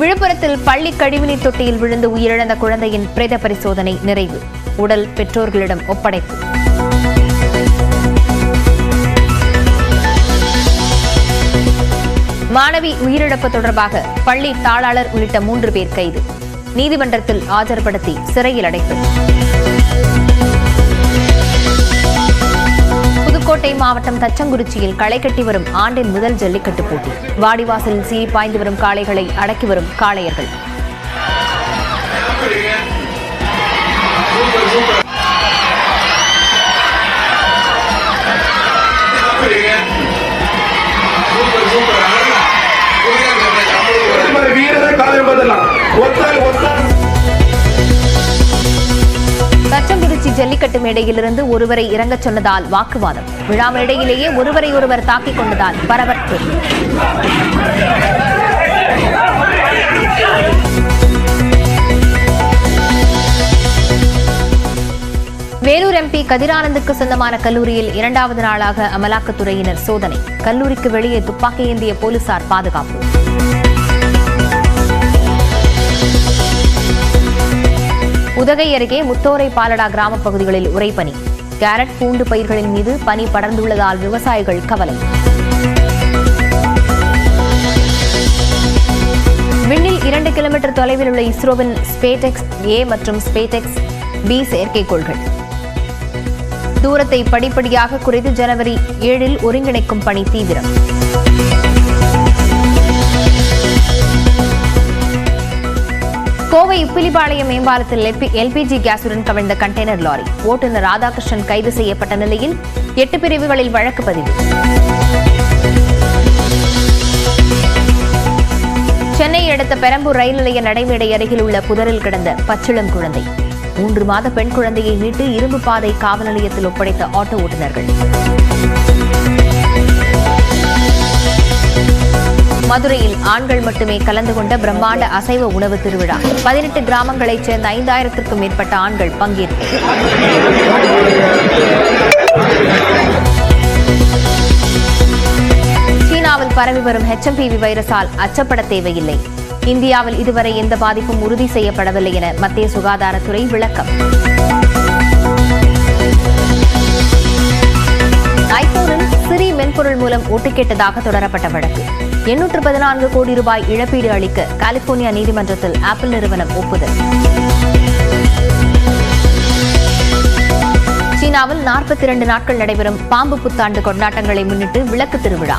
விழுப்புரத்தில் பள்ளி கழிவுநீர் தொட்டியில் விழுந்து உயிரிழந்த குழந்தையின் பிரேத பரிசோதனை நிறைவு. உடல் பெற்றோர்களிடம் ஒப்படைப்பு. மாணவி உயிரிழப்பு தொடர்பாக பள்ளி தாளாளர் உள்ளிட்ட 3 பேர் கைது. நீதிமன்றத்தில் ஆஜர்படுத்தி சிறையில் அடைப்பு. புதுக்கோட்டை மாவட்டம் தச்சங்குறிச்சியில் களை கட்டி வரும் ஆண்டின் முதல் ஜல்லிக்கட்டு போட்டி. வாடிவாசலில் சீறி பாய்ந்து வரும் காளைகளை அடக்கி வரும் காளையர்கள். தச்சங்குறிச்சி ஜல்லிக்கட்டு மேடையிலிருந்து ஒருவரை இறங்கச் சொன்னதால் வாக்குவாதம். விழா மேடையிலேயே ஒருவரை ஒருவர் தாக்கிக் கொண்டதால் பரபரப்பு. வேலூர் எம்பி கதிரானந்துக்கு சொந்தமான கல்லூரியில் 2வது நாளாக அமலாக்கத்துறையினர் சோதனை. கல்லூரிக்கு வெளியே துப்பாக்கி ஏந்திய போலீசார் பாதுகாப்பு. உதகை அருகே முத்தோரை பாலடா கிராமப் பகுதிகளில் உறைபனி. கேரட் பூண்டு பயிர்களின் மீது பனி படர்ந்துள்ளதால் விவசாயிகள் கவலை. விண்ணில் 2 கிலோமீட்டர் தொலைவில் உள்ள இஸ்ரோவின் ஸ்பேடெக்ஸ் A மற்றும் ஸ்பேடெக்ஸ் B செயற்கைக்கோள்கள் தூரத்தை படிப்படியாக குறைத்து ஜனவரி 7 ஒருங்கிணைக்கும் பணி தீவிரம். கோவை உப்பிலிபாளையம் மேம்பாலத்தில் LPG கேஸுடன் கவிழ்ந்த கண்டெய்னர் லாரி. ஓட்டுநர் ராதாகிருஷ்ணன் கைது செய்யப்பட்ட நிலையில் 8 பிரிவுகளில் வழக்கு பதிவு. சென்னையை அடுத்த பெரம்பூர் ரயில் நிலைய நடைமேடை அருகில் உள்ள புதரில் கிடந்த பச்சிளம் குழந்தை. 3 மாத பெண் குழந்தையை மீட்டு இரும்பு பாதை காவல் நிலையத்தில் ஒப்படைத்த ஆட்டோ ஓட்டுநர்கள். மதுரையில் ஆண்கள் மட்டுமே கலந்து கொண்ட பிரம்மாண்ட அசைவ உணவு திருவிழா. 18 கிராமங்களைச் சேர்ந்த 5000க்கும் மேற்பட்ட ஆண்கள் பங்கேற்பு. சீனாவில் பரவி வரும் HMPV வைரஸால் அச்சப்பட தேவையில்லை. இந்தியாவில் இதுவரை எந்த பாதிப்பும் உறுதி செய்யப்படவில்லை என மத்திய சுகாதாரத்துறை விளக்கம். ஐபோனில் சிரி மென்பொருள் மூலம் ஓட்டு கேட்டதாக தொடரப்பட்ட வழக்கு. 814 கோடி ரூபாய் இழப்பீடு அளிக்க கலிபோர்னியா நீதிமன்றத்தில் ஆப்பிள் நிறுவனம் ஒப்புதல். சீனாவில் 42 நாட்கள் நடைபெறும் பாம்பு புத்தாண்டு கொண்டாட்டங்களை முன்னிட்டு விளக்கு திருவிழா.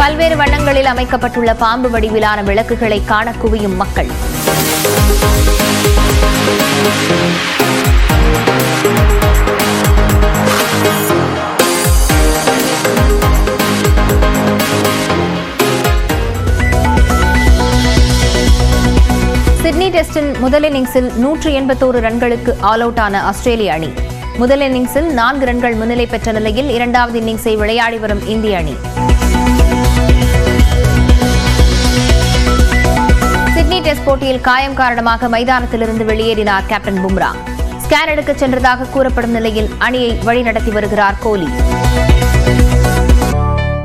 பல்வேறு வண்ணங்களில் அமைக்கப்பட்டுள்ள பாம்பு வடிவிலான விளக்குகளை காண குவியும் மக்கள். சிட்னி டெஸ்டின் முதல் இன்னிங்ஸில் 181 ரன்களுக்கு ஆல் அவுட் ஆன ஆஸ்திரேலிய அணி. முதல் இன்னிங்ஸில் 4 ரன்கள் முன்னிலை பெற்ற நிலையில் 2வது இன்னிங்ஸை விளையாடி வரும் இந்திய அணி. சிட்னி டெஸ்ட் போட்டியில் காயம் காரணமாக மைதானத்திலிருந்து வெளியேறினார் கேப்டன் பும்ரா. ஸ்கேன் எடுக்க சென்றதாக கூறப்படும் நிலையில் அணியை வழிநடத்தி வருகிறார் கோலி.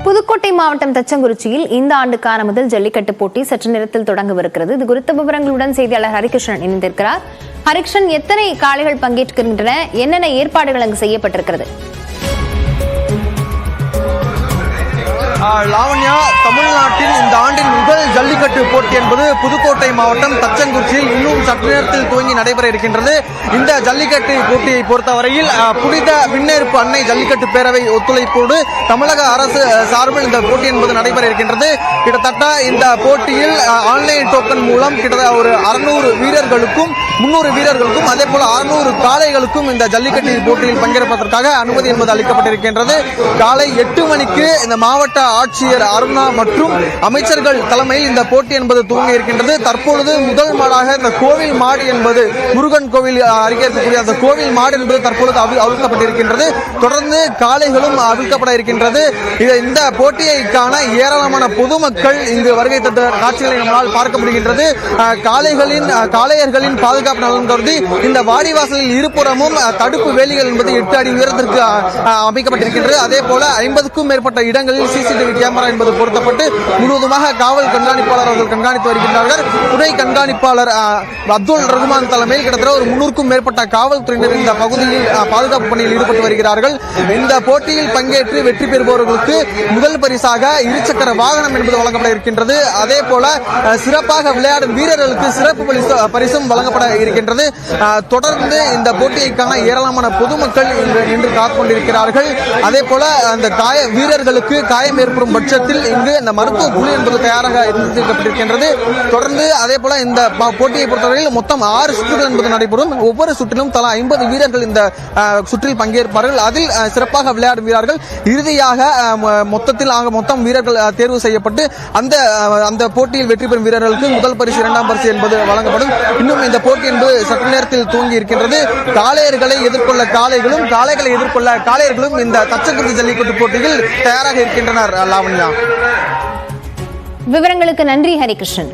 புதுக்கோட்டை மாவட்டம் தச்சங்குறிச்சியில் இந்த ஆண்டுக்கான முதல் ஜல்லிக்கட்டு போட்டி சற்று நேரத்தில் தொடங்கவிருக்கிறது. இது குறித்த விவரங்களுடன் செய்தியாளர் ஹரிகிருஷ்ணன் இணைந்திருக்கிறார். ஹரிகிருஷ்ணன், எத்தனை காளைகள் பங்கேற்கின்றன? என்னென்ன ஏற்பாடுகள் அங்கு செய்யப்பட்டிருக்கிறது? லாவண்யா, தமிழ்நாட்டில் இந்த ஆண்டின் முதல் ஜல்லிக்கட்டு போட்டி என்பது புதுக்கோட்டை மாவட்டம் தச்சங்குறிச்சியில் இன்னும் சற்று நேரத்தில் துவங்கி நடைபெற இருக்கின்றது. இந்த ஜல்லிக்கட்டு போட்டியை பொறுத்தவரையில் புனித விண்ணேற்பு அன்னை ஜல்லிக்கட்டு பேரவை ஒத்துழைப்போடு தமிழக அரசு சார்பில் இந்த போட்டி என்பது நடைபெற இருக்கின்றது. கிட்டத்தட்ட இந்த போட்டியில் ஆன்லைன் டோக்கன் மூலம் கிட்டத்தட்ட ஒரு 600 வீரர்களுக்கும் 300 வீரர்களுக்கும் அதே போல 600 காளைகளுக்கும் இந்த ஜல்லிக்கட்டு போட்டியில் பங்கேற்பதற்காக அனுமதி என்பது அளிக்கப்பட்டிருக்கின்றது. காலை 8 மணிக்கு இந்த மாவட்ட ஆட்சியர் அருணா மற்றும் அமைச்சர்கள் தலைமையில் இந்த போட்டி என்பது துவங்க இருக்கின்றது. தற்பொழுது முதல் மாடாக இந்த கோவில் மாடு என்பது முருகன் கோவில் அருகே இருக்கக்கூடிய அந்த கோவில் மாடு என்பது தற்பொழுது அவிழ்க்கப்பட்டிருக்கின்றது. தொடர்ந்து காளைகளும் அவிழ்க்கப்பட இருக்கின்றது. இந்த போட்டியை காண ஏராளமான பொதுமக்கள் இங்கு வருகை தந்த காட்சிகளை நம்மால் பார்க்க முடிகின்றது. காளையர்களின் பாதுகாப்பு நலன் கருதி இந்த வாடிவாசலில் இருபுறமும் தடுப்பு வேலிகள் என்பது 8 அடி உயரத்திற்கு அமைக்கப்பட்டிருக்கின்றது. அதே போல 50க்கும் மேற்பட்ட இடங்களில் சிசிடிவி கேமரா என்பது பொருத்தப்பட்டு முழுவதுமாக காவல் கண்காணிப்பாளர் அவர்கள் கண்காணித்து வருகின்றார்கள். துணை கண்காணிப்பாளர் அப்துல் ரகுமான் தலைமையில் கிட்டத்தட்ட ஒரு 300க்கும் மேற்பட்ட காவல்துறையினர் இந்த பகுதியில் பாதுகாப்பு பணியில் ஈடுபட்டு வருகிறார்கள். இந்த போட்டியில் பங்கேற்று வெற்றி பெறுபவர்களுக்கு முதல் பரிசாக இருசக்கர வாகனம் என்பது வழங்கப்பட இருக்கின்றது. அதே போல சிறப்பாக விளையாடும் வீரர்களுக்கு சிறப்பு பரிசும் வழங்கப்பட இருக்கின்றது. தொடர்ந்து இந்த போட்டியை காண ஏராளமான பொதுமக்கள் இன்று காத்துக்கொண்டிருக்கிறார்கள். அதே போல அந்த வீரர்களுக்கு காயம் ஏற்படும் பட்சத்தில் இங்கு இந்த மருத்துவ குழு என்பது தயாராக இருந்திருக்கின்றது. தொடர்ந்து அதே போல இந்த போட்டியை பொறுத்தவரையில் மொத்தம் 6 சுற்றுகள் என்பது நடைபெறும். ஒவ்வொரு சுற்றிலும் தலா 50 வீரர்கள் இந்த சுற்றில் பங்கேற்பார்கள். அதில் சிறப்பாக விளையாடும் வீரர்கள் இறுதியாக மொத்தம் வீரர்கள் தேர்வு செய்யப்பட்டு அந்த போட்டியில் வெற்றி பெறும் வீரர்களுக்கு முதல் பரிசு 2ஆம் பரிசு என்பது வழங்கப்படும். இன்னும் இந்த போட்டி என்பது சற்று நேரத்தில் துவங்கி இருக்கின்றது. காளையர்களை எதிர்கொள்ள காளைகளும் காளைகளை எதிர்கொள்ள காளையர்களும் இந்த தச்சங்குருச்சி ஜல்லிக்கட்டு போட்டியில் தயாராக இருக்கின்றனர். லாவண்யா, விவரங்களுக்கு நன்றி ஹரிகிருஷ்ணன்.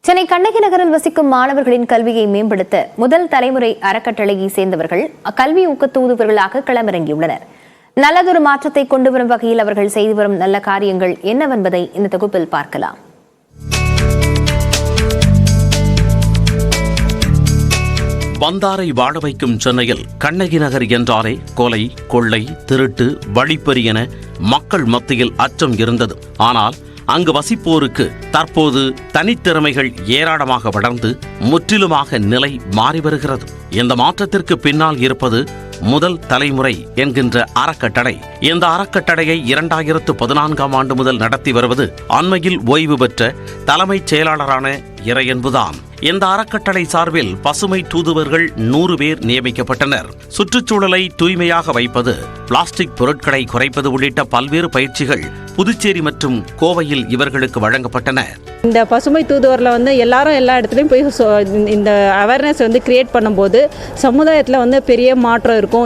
சென்னை கண்ணகி நகரில் வசிக்கும் மாணவர்களின் கல்வியை மேம்படுத்த முதல் தலைமுறை அறக்கட்டளையை சேர்ந்தவர்கள் கல்வி ஊக்கத்தூதுவர்களாக களமிறங்கியுள்ளனர். நல்லதொரு மாற்றத்தை கொண்டுவரும் வகையில் அவர்கள் செய்து வரும் நல்ல காரியங்கள் என்னவென்பதை இந்த தொகுப்பில் பார்க்கலாம். வந்தாரை வாழ வைக்கும் சென்னையில் கண்ணகி நகர் என்றாலே கொலை, கொள்ளை, திருட்டு, வழிப்பறி என மக்கள் மத்தியில் அச்சம் இருந்தது. ஆனால் அங்கு வசிப்போருக்கு தற்போது தனித்திறமைகள் ஏராளமாக வளர்ந்து முற்றிலுமாக நிலை மாறி வருகிறது. இந்த மாற்றத்திற்கு பின்னால் இருப்பது முதல் தலைமுறை என்கின்ற அறக்கட்டளை. இந்த அறக்கட்டளையை 2014ஆம் ஆண்டு முதல் நடத்தி வருவது அண்மையில் ஓய்வு பெற்ற தலைமைச் செயலாளரான இறையன்புதான். இந்த அறக்கட்டளை சார்பில் பசுமை தூதுவர்கள் 100 பேர் நியமிக்கப்பட்டனர். சுற்றுச்சூழலை தூய்மையாக வைப்பது, பிளாஸ்டிக் பொருட்களை குறைப்பது உள்ளிட்ட பல்வேறு பயிற்சிகள் புதுச்சேரி மற்றும் கோவையில் இவர்களுக்கு வழங்கப்பட்டன. இந்த பசுமை தூதுவரில் எல்லாரும் எல்லா இடத்துலையும் போய் இந்த அவேர்னஸ் கிரியேட் பண்ணும்போது சமுதாயத்தில் பெரிய மாற்றம் இருக்கும்.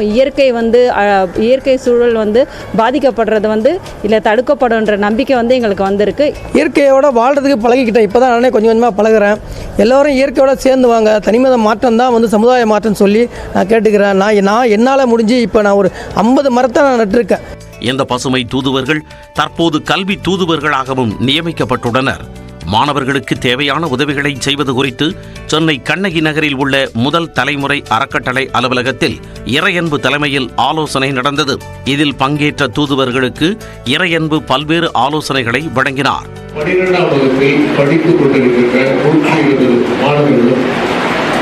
இயற்கை சூழல் பாதிக்கப்படுறது இல்லை தடுக்கப்படுன்ற நம்பிக்கை எங்களுக்கு வந்திருக்கு. இயற்கையோட வாழ்றதுக்கு பழகிக்கிட்டேன். இப்போ தான் நானே கொஞ்சம் கொஞ்சமாக பழகிறேன். எல்லோரும் இயற்கையோட சேர்ந்து வாங்க, தனிமத மாற்றம் தான் சமுதாய மாற்றம் சொல்லி நான் கேட்டுக்கிறேன். நான் என்னால் முடிஞ்சு இப்போ நான் ஒரு 50 மரத்தை நான் நட்டிருக்கேன். இந்த பசுமை தூதுவர்கள் தற்போது கல்வி தூதுவர்களாகவும் நியமிக்கப்பட்டுள்ளனர். மாணவர்களுக்கு தேவையான உதவிகளை செய்வது குறித்து சென்னை கண்ணகி நகரில் உள்ள முதல் தலைமுறை அறக்கட்டளை அலுவலகத்தில் இறையன்பு தலைமையில் ஆலோசனை நடந்தது. இதில் பங்கேற்ற தூதுவர்களுக்கு இறையன்பு பல்வேறு ஆலோசனைகளை வழங்கினார். 12ஆம் வகுப்பில் படித்துக் கொண்டிருக்கின்ற 120 மாணவர்களும்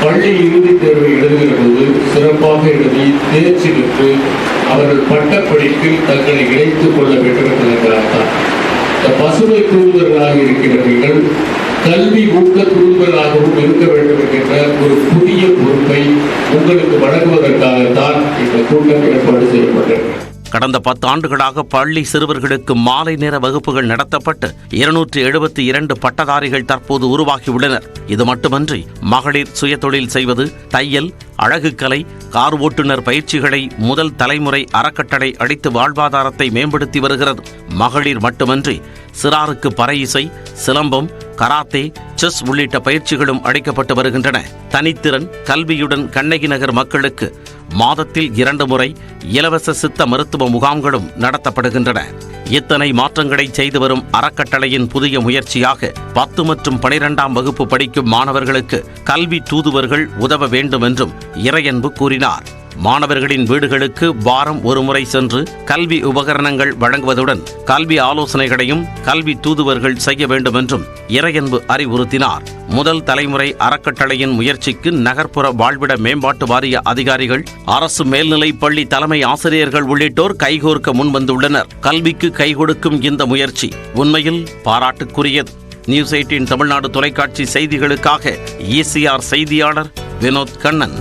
பள்ளி இறுதித் தேர்வை எழுதுகிற போது சிறப்பாக எழுதி தேர்ச்சி பெற்று அவர்கள் பட்டப்படிப்பில் தங்களை இணைத்துக் கொள்ள வேண்டும் என்பதற்காகத்தான் இந்த பசுமை தூதுவர்களாக இருக்கிறவர்கள் கல்வி ஊக்க தூதுவர்களாகவும் இருக்க வேண்டும் என்கின்ற ஒரு புதிய பொறுப்பை உங்களுக்கு வழங்குவதற்காகத்தான் இந்த கூட்டம் ஏற்பாடு செய்யப்பட்டது. கடந்த 10 ஆண்டுகளாக பள்ளி சிறுவர்களுக்கு மாலை நேர வகுப்புகள் நடத்தப்பட்டு 272 பட்டதாரிகள் தற்போது உருவாகியுள்ளனர். இது மட்டுமன்றி மகளிர் சுயதொழில் செய்வது, தையல், அழகுக்கலை, கார் ஓட்டுநர் பயிற்சிகளை முதல் தலைமுறை அறக்கட்டளை அளித்து வாழ்வாதாரத்தை மேம்படுத்தி வருகிறது. மகளிர் மட்டுமன்றி சிறாருக்கு பறை இசை, சிலம்பம், கராத்தே, செஸ் உள்ளிட்ட பயிற்சிகளும் அளிக்கப்பட்டு வருகின்றன. தனித்திறன் கல்வியுடன் கண்ணகி நகர் மக்களுக்கு மாதத்தில் 2 முறை இலவச சித்த மருத்துவ முகாம்களும் நடத்தப்படுகின்றன. இத்தனை மாற்றங்களை செய்து வரும் அறக்கட்டளையின் புதிய முயற்சியாக 10 மற்றும் 12ஆம் வகுப்பு படிக்கும் மாணவர்களுக்கு கல்வி தூதுவர்கள் உதவ வேண்டும் என்றும் இறையன்பு கூறினார். மாணவர்களின் வீடுகளுக்கு வாரம் 1 முறை சென்று கல்வி உபகரணங்கள் வழங்குவதுடன் கல்வி ஆலோசனைகளையும் கல்வி தூதுவர்கள் செய்ய வேண்டும் என்றும் இறையன்பு அறிவுறுத்தினார். முதல் தலைமுறை அறக்கட்டளையின் முயற்சிக்கு நகர்ப்புற வாழ்விட மேம்பாட்டு வாரிய அதிகாரிகள், அரசு மேல்நிலைப் பள்ளி தலைமை ஆசிரியர்கள் உள்ளிட்டோர் கைகோர்க்க முன்வந்துள்ளனர். கல்விக்கு கை கொடுக்கும் இந்த முயற்சி உண்மையில் பாராட்டுக்குரியது. நியூஸ் 18 தமிழ்நாடு தொலைக்காட்சி செய்திகளுக்காக ECR செய்தியாளர் வினோத் கண்ணன்.